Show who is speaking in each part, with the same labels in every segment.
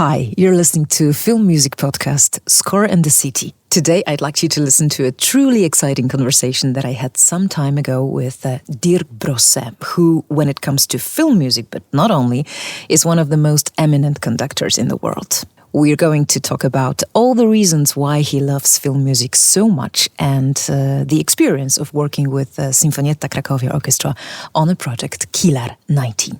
Speaker 1: Hi, you're listening to film music podcast Score and the City. Today, I'd like you to listen to a truly exciting conversation that I had some time ago with Dirk Brossé, who, when it comes to film music, but not only, is one of the most eminent conductors in the world. We're going to talk about all the reasons why he loves film music so much and the experience of working with Sinfonietta Cracovia Orchestra on a project Kilar 19.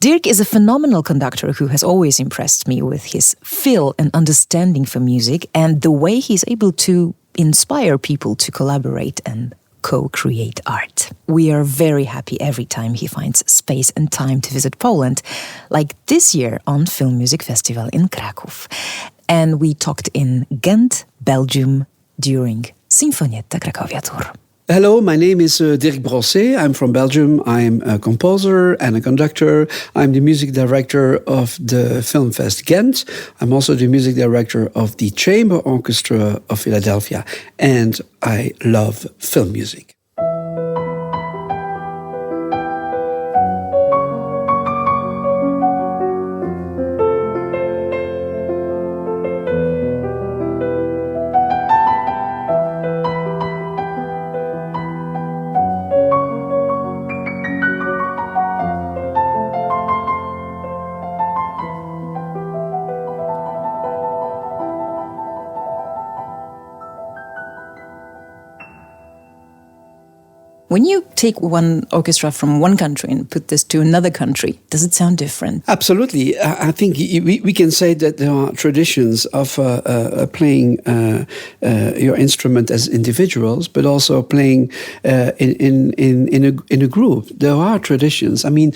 Speaker 1: Dirk is a phenomenal conductor who has always impressed me with his feel and understanding for music and the way he's able to inspire people to collaborate and co-create art. We are very happy every time he finds space and time to visit Poland, like this year on Film Music Festival in Kraków. And we talked in Ghent, Belgium, during Sinfonietta Cracovia tour.
Speaker 2: Hello, my name is Dirk Brossé. I'm from Belgium. I'm a composer and a conductor. I'm the music director of the Film Fest Ghent. I'm also the music director of the Chamber Orchestra of Philadelphia. And I love film music.
Speaker 1: When you take one orchestra from one country and put this to another country, does it sound different?
Speaker 2: Absolutely. I think we can say that there are traditions of playing your instrument as individuals, but also playing in a group. There are traditions. I mean,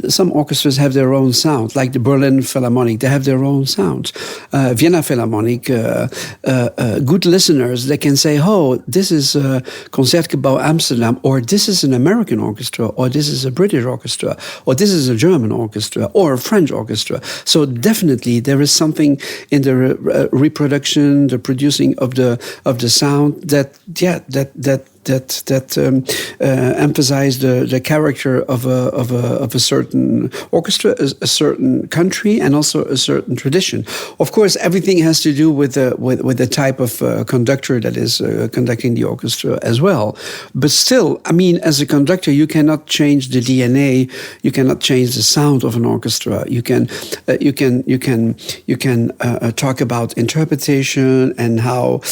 Speaker 2: some orchestras have their own sound, like the Berlin Philharmonic. They have their own sound. Vienna Philharmonic, good listeners, they can say, oh, this is Concertgebouw Amsterdam, or this is an American orchestra, or this is a British orchestra, or this is a German orchestra, or a French orchestra. So definitely there is something in the reproduction, the producing of the sound that emphasize the character of a certain orchestra, a certain country, and also a certain tradition. Of course, everything has to do with the type of conductor that is conducting the orchestra as well. But still, I mean, as a conductor, you cannot change the DNA. You cannot change the sound of an orchestra. You can talk about interpretation and how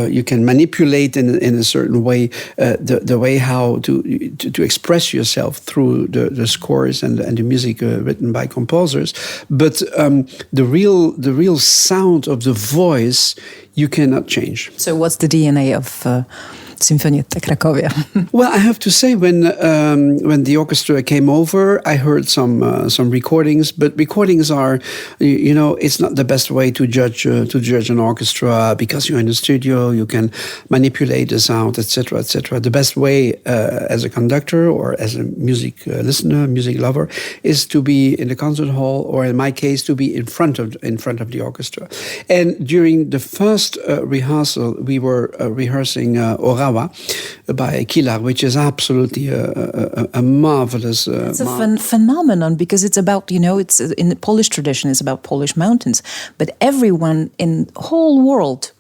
Speaker 2: you can manipulate in a certain way the way how to express yourself through the scores and the music written by composers, but the real sound of the voice you cannot change.
Speaker 1: So what's the DNA of Sinfonietta Cracovia?
Speaker 2: Well, I have to say, when the orchestra came over, I heard some recordings. But recordings are, it's not the best way to judge an orchestra, because you're in the studio, you can manipulate the sound, etc., etc. The best way, as a conductor or as a music listener, music lover, is to be in the concert hall, or in my case, to be in front of the orchestra. And during the first rehearsal, we were rehearsing Orawa by Kilar, which is absolutely a marvelous.
Speaker 1: It's a phenomenon, because it's about, it's in the Polish tradition, it's about Polish mountains, but everyone in the whole world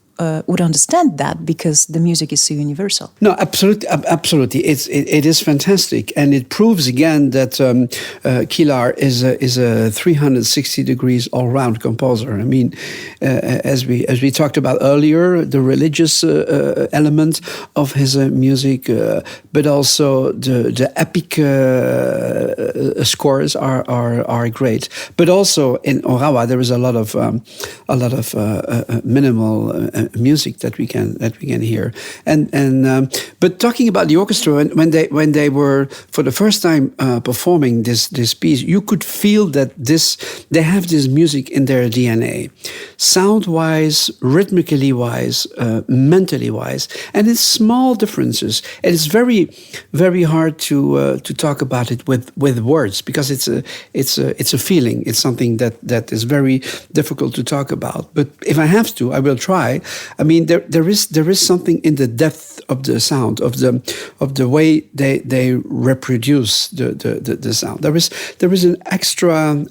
Speaker 1: would understand that, because the music is so universal.
Speaker 2: No, absolutely. It is fantastic, and it proves again that Kilar is a 360 degrees all round composer. I mean, as we talked about earlier, the religious element of his music, but also the epic scores are great. But also in Orawa there is a lot of minimal music that we can hear, and but talking about the orchestra, when they were for the first time performing this piece, you could feel that they have this music in their DNA, sound wise, rhythmically wise, mentally wise, and it's small differences, and it's very very hard to talk about it with words, because it's a feeling, it's something that is very difficult to talk about. But if I have to, I will try. I mean, there is something in the depth of the sound, of the way they reproduce the sound. There is an extra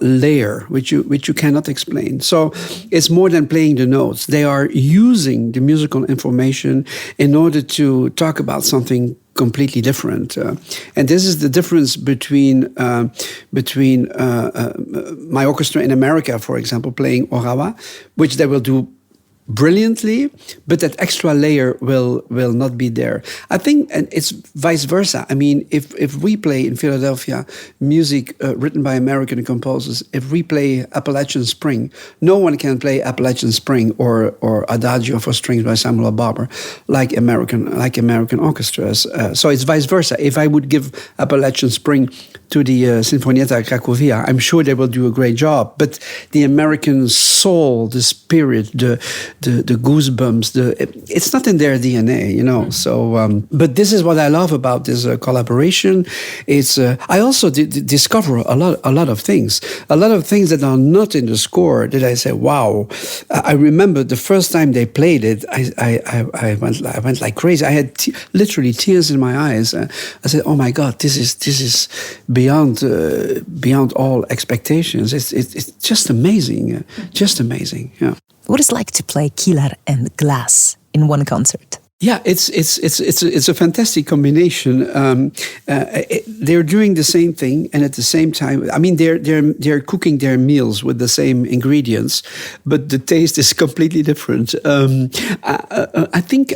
Speaker 2: layer which you cannot explain. So it's more than playing the notes. They are using the musical information in order to talk about something completely different, and this is the difference between my orchestra in America, for example, playing Orawa, which they will do brilliantly, but that extra layer will not be there. I think, and it's vice versa. I mean, if we play in Philadelphia music written by American composers, if we play Appalachian Spring, no one can play Appalachian Spring or Adagio for strings by Samuel Barber like American orchestras. So it's vice versa. If I would give Appalachian Spring to the Sinfonietta Cracovia, I'm sure they will do a great job. But the American soul, the spirit, the goosebumps, it's not in their DNA, you know. So, but this is what I love about this collaboration. It's I also discover a lot of things that are not in the score that I say, wow. I remember the first time they played it, I went like crazy. I had literally tears in my eyes. I said, oh my God, this is beyond all expectations. It's just amazing, just amazing. Yeah.
Speaker 1: What is it like to play Kilar and Glass in one concert?
Speaker 2: Yeah, it's a fantastic combination. They're doing the same thing, and at the same time, I mean, they're cooking their meals with the same ingredients, but the taste is completely different. I think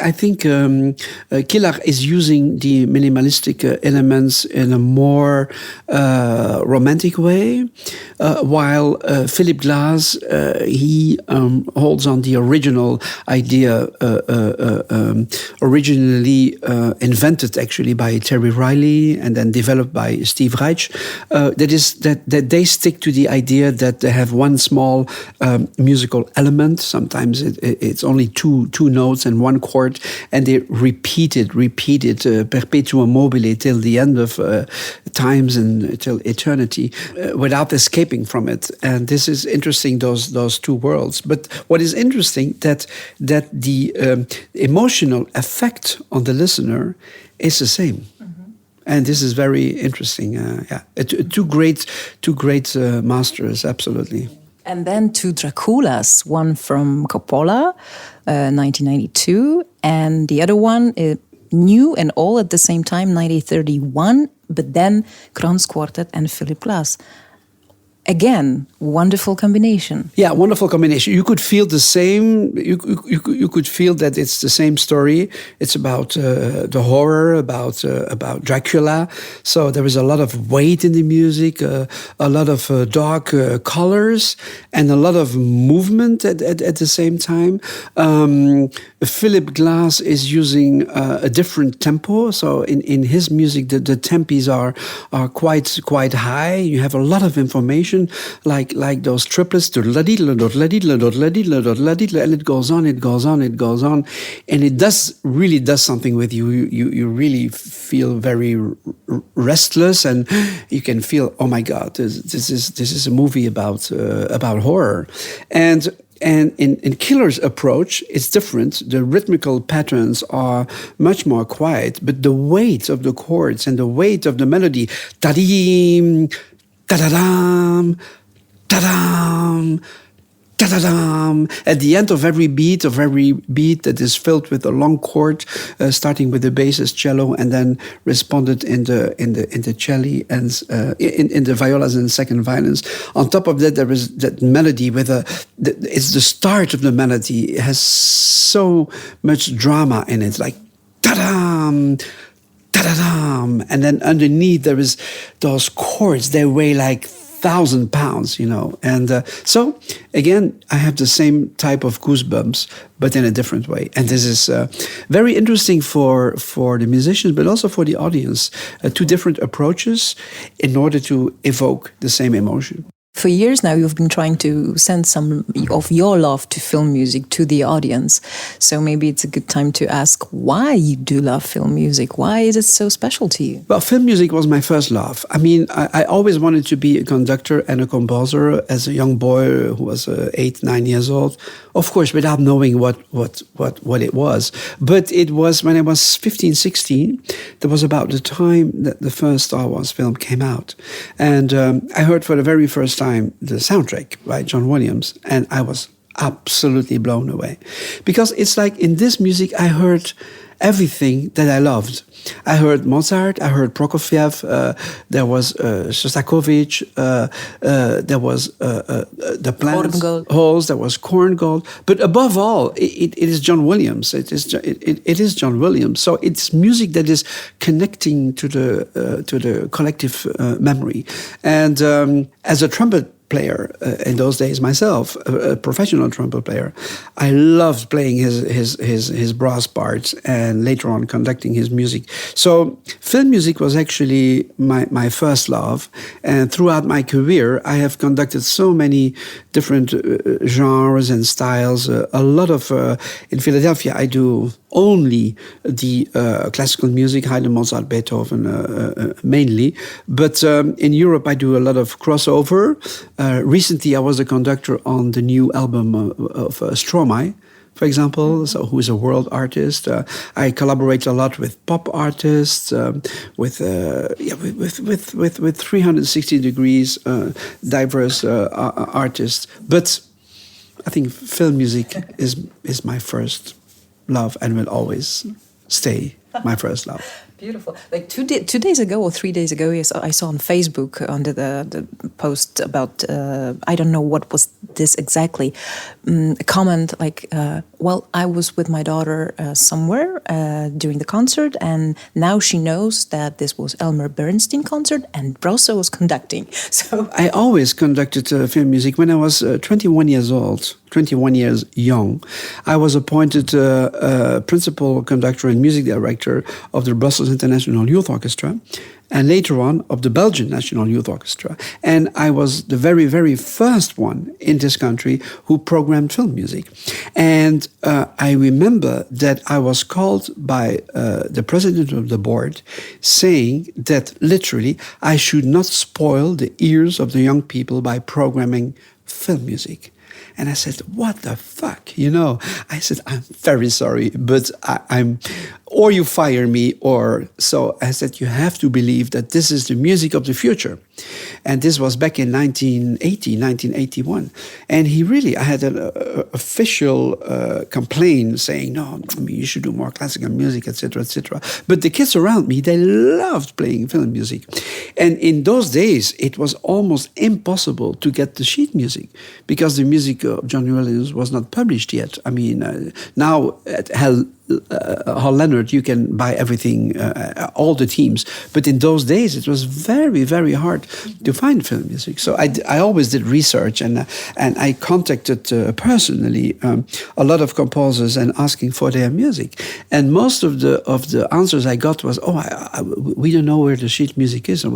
Speaker 2: Kilar is using the minimalistic elements in a more romantic way, while Philip Glass he holds on the original idea. Originally invented actually by Terry Riley and then developed by Steve Reich, that they stick to the idea that they have one small musical element. Sometimes it's only two notes and one chord, and they repeat it perpetuum mobile till the end of times and till eternity, without escaping from it. And this is interesting, those two worlds. But what is interesting that the emotional effect on the listener is the same. Mm-hmm. And this is very interesting. Two great masters, absolutely.
Speaker 1: And then two Draculas, one from Coppola, 1992, and the other one, new and all at the same time, 1931, but then Kranz Quartet and Philip Glass. Again, wonderful combination.
Speaker 2: Yeah, wonderful combination. You could feel the same. You could feel that it's the same story. It's about the horror, about Dracula. So there is a lot of weight in the music, a lot of dark colors, and a lot of movement at the same time. Philip Glass is using a different tempo. So in his music, the tempis are quite high. You have a lot of information. Like those triplets, and it goes on, and it really does something with you. You really feel very restless, and you can feel, oh my God, this is a movie about horror. And in Kilar's approach, it's different. The rhythmical patterns are much more quiet, but the weight of the chords and the weight of the melody, ta-dee, ta-da-dam, ta-dam, ta-da-dam. At the end of every beat that is filled with a long chord, starting with the bassist cello and then responded in the cello and in the violas and second violins. On top of that, there is that melody it's the start of the melody. It has so much drama in it, like ta-dam, ta-da-dam. And then underneath there is those chords, they weigh like 1,000 pounds, you know. And so, again, I have the same type of goosebumps, but in a different way. And this is very interesting for the musicians, but also for the audience. Two different approaches in order to evoke the same emotion.
Speaker 1: For years now, you've been trying to send some of your love to film music to the audience. So maybe it's a good time to ask why you do love film music. Why is it so special to you?
Speaker 2: Well, film music was my first love. I mean, I always wanted to be a conductor and a composer as a young boy who was 8, 9 years old. Of course, without knowing what it was. But it was when I was 15, 16, that was about the time that the first Star Wars film came out. And I heard for the very first time the soundtrack by John Williams, and I was absolutely blown away. Because it's like in this music I heard everything that I loved. I heard Mozart, I heard Prokofiev, there was Shostakovich, there was the Planet Halls, there was Korngold. But above all, it is John Williams. It is John Williams. So it's music that is connecting to the collective memory. And as a trumpet player in those days myself, a professional trumpet player, I loved playing his brass parts and later on conducting his music. So film music was actually my first love, and throughout my career I have conducted so many different genres and styles. A lot of in Philadelphia I do only the classical music, Haydn, Mozart, Beethoven mainly, but in Europe I do a lot of crossover. Recently I was a conductor on the new album of Stromae, for example, so who is a world artist. I collaborate a lot with pop artists, with 360 degrees diverse artists. But I think film music is my first love and will always stay my first love.
Speaker 1: Beautiful. Like 2 days ago or 3 days ago, yes, I saw on Facebook under the post about, I don't know what was this exactly, a comment like, well, I was with my daughter somewhere during the concert, and now she knows that this was Elmer Bernstein concert and Brossé was conducting. So
Speaker 2: I always conducted film music. When I was 21 years old, 21 years young, I was appointed principal conductor and music director of the Brussels International Youth Orchestra, and later on of the Belgian National Youth Orchestra. And I was the very, very first one in this country who programmed film music. And I remember that I was called by the president of the board saying that literally I should not spoil the ears of the young people by programming film music. And I said, what the fuck? You know, I said, I'm very sorry, but I'm, or you fire me, or so I said, you have to believe that this is the music of the future. And this was back in 1980, 1981. And he really, I had an official complaint saying, no, I mean, you should do more classical music, etc., etc. But the kids around me, they loved playing film music. And in those days, it was almost impossible to get the sheet music because the music of John Williams was not published yet. I mean, now at Hal Leonard, you can buy everything, all the teams. But in those days, it was very, very hard to find film music. So I always did research, and I contacted personally a lot of composers and asking for their music. And most of the answers I got was, we don't know where the sheet music is, and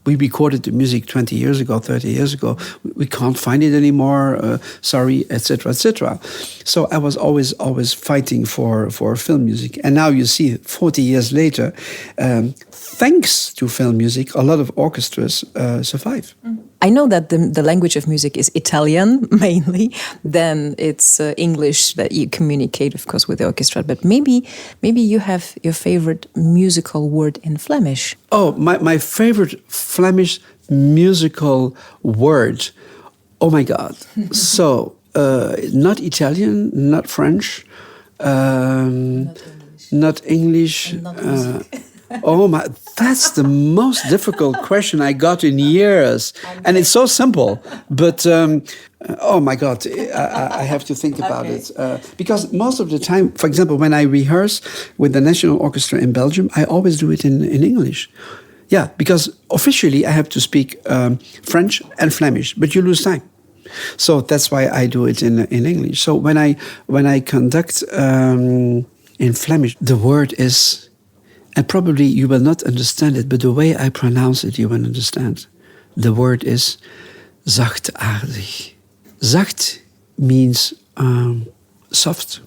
Speaker 2: we recorded the music 20 years ago, 30 years ago. We can't find it anymore. Sorry, etc., etc. So I was always fighting for film music. And now you see, 40 years later, thanks to film music, a lot of orchestras survive.
Speaker 1: I know that the language of music is Italian mainly. Then it's English that you communicate, of course, with the orchestra. But maybe you have your favorite musical word in Flemish.
Speaker 2: Oh, my favorite Flemish musical word. Oh my God! So not Italian, not French, not English. Oh my, that's the most difficult question I got in years. And it's so simple, but oh my God, I have to think about it. Because most of the time, for example, when I rehearse with the National Orchestra in Belgium, I always do it in English. Yeah, because officially I have to speak French and Flemish, but you lose time. So that's why I do it in English. So when I conduct in Flemish, the word is, and probably you will not understand it, but the way I pronounce it, you will understand. The word is Zachtaardig. Zacht means soft.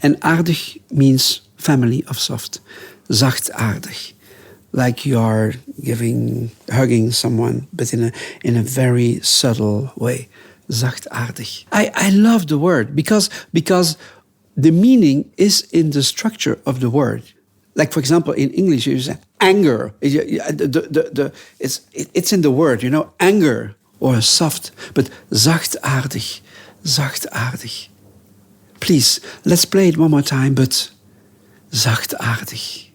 Speaker 2: And aardig means family of soft. Zachtaardig. Like you are hugging someone, but in a very subtle way. Zachtaardig. I love the word because the meaning is in the structure of the word. Like, for example, in English, you say anger. It's in the word, anger or soft. But zachtaardig, zachtaardig. Please, let's play it one more time, but zachtaardig.